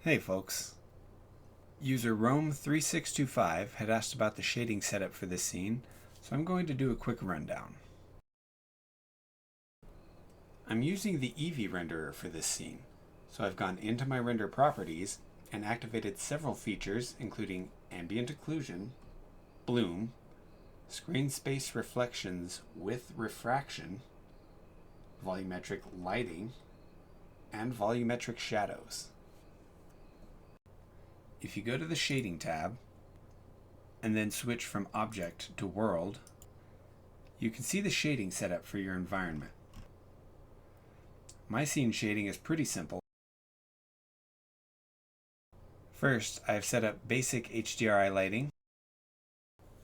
Hey folks. User Rome3625 had asked about the shading setup for this scene, so I'm going to do a quick rundown. I'm using the eevee renderer for this scene, so I've gone into my render properties and activated several features including ambient occlusion, bloom, screen space reflections with refraction, volumetric lighting, and volumetric shadows. If you go to the Shading tab and then switch from Object to World, you can see the shading setup for your environment. My scene shading is pretty simple. First, I have set up basic HDRI lighting.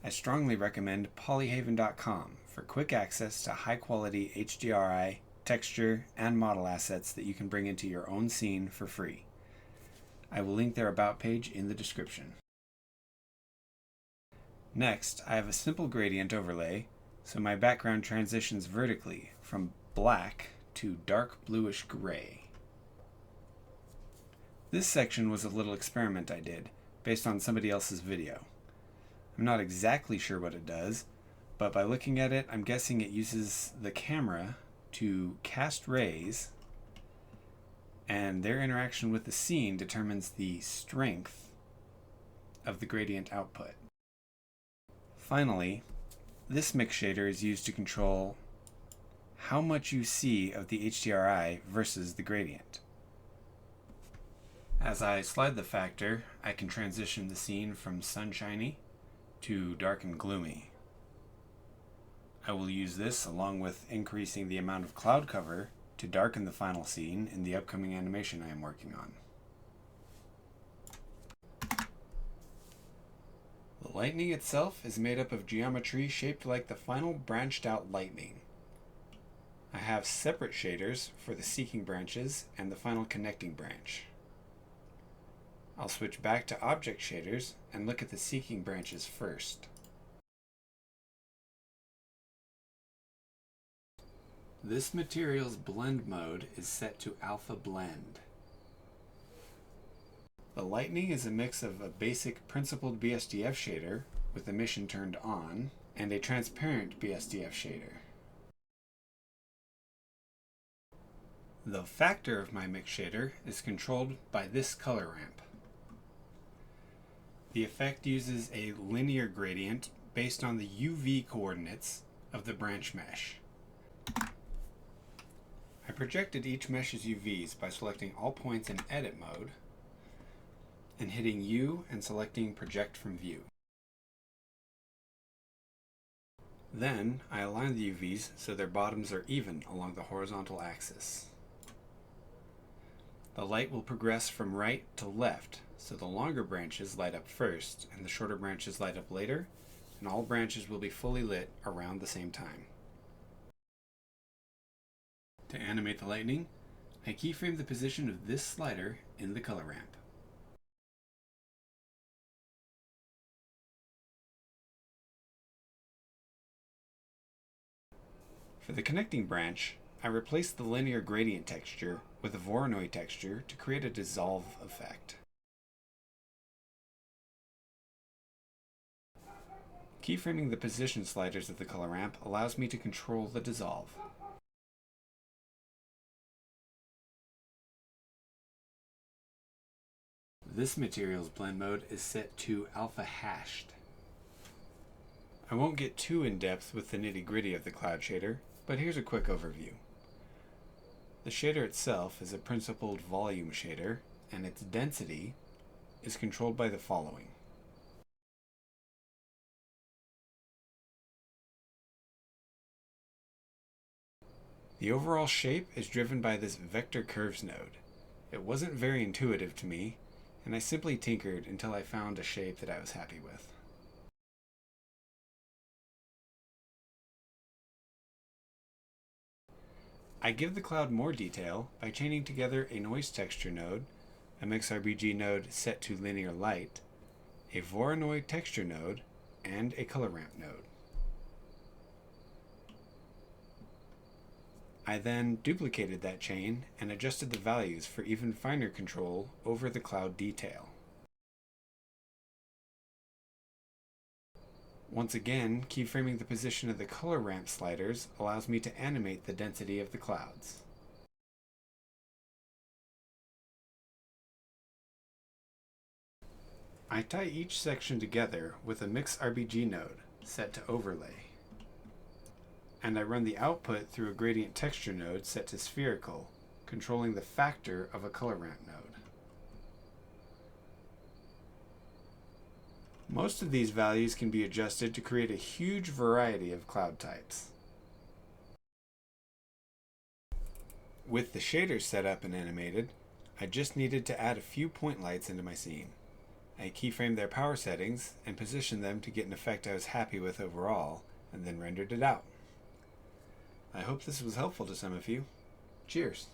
I strongly recommend polyhaven.com for quick access to high-quality HDRI, texture, and model assets that you can bring into your own scene for free. I will link their About page in the description. Next, I have a simple gradient overlay, so my background transitions vertically from black to dark bluish gray. This section was a little experiment I did, based on somebody else's video. I'm not exactly sure what it does, but by looking at it, I'm guessing it uses the camera to cast rays, and their interaction with the scene determines the strength of the gradient output. Finally, this mix shader is used to control how much you see of the HDRI versus the gradient. As I slide the factor, I can transition the scene from sunshiny to dark and gloomy. I will use this along with increasing the amount of cloud cover to darken the final scene in the upcoming animation I am working on. The lightning itself is made up of geometry shaped like the final branched out lightning. I have separate shaders for the seeking branches and the final connecting branch. I'll switch back to object shaders and look at the seeking branches first. This material's blend mode is set to alpha blend. The lightning is a mix of a basic principled BSDF shader with emission turned on and a transparent BSDF shader. The factor of my mix shader is controlled by this color ramp. The effect uses a linear gradient based on the UV coordinates of the branch mesh. I projected each mesh's UVs by selecting all points in edit mode and hitting U and selecting project from view. Then I align the UVs so their bottoms are even along the horizontal axis. The light will progress from right to left, so the longer branches light up first and the shorter branches light up later, and all branches will be fully lit around the same time. To animate the lightning, I keyframe the position of this slider in the color ramp. For the connecting branch, I replaced the linear gradient texture with a Voronoi texture to create a dissolve effect. Keyframing the position sliders of the color ramp allows me to control the dissolve. This material's blend mode is set to alpha hashed. I won't get too in depth with the nitty-gritty of the cloud shader, but here's a quick overview. The shader itself is a principled volume shader, and its density is controlled by the following. The overall shape is driven by this vector curves node. It wasn't very intuitive to me, and I simply tinkered until I found a shape that I was happy with. I give the cloud more detail by chaining together a noise texture node, a MixRBG node set to linear light, a Voronoi texture node, and a color ramp node. I then duplicated that chain and adjusted the values for even finer control over the cloud detail. Once again, keyframing the position of the color ramp sliders allows me to animate the density of the clouds. I tie each section together with a Mix RBG node set to overlay. And I run the output through a gradient texture node set to spherical, controlling the factor of a color ramp node. Most of these values can be adjusted to create a huge variety of cloud types. With the shaders set up and animated, I just needed to add a few point lights into my scene. I keyframed their power settings and positioned them to get an effect I was happy with overall, and then rendered it out. I hope this was helpful to some of you. Cheers!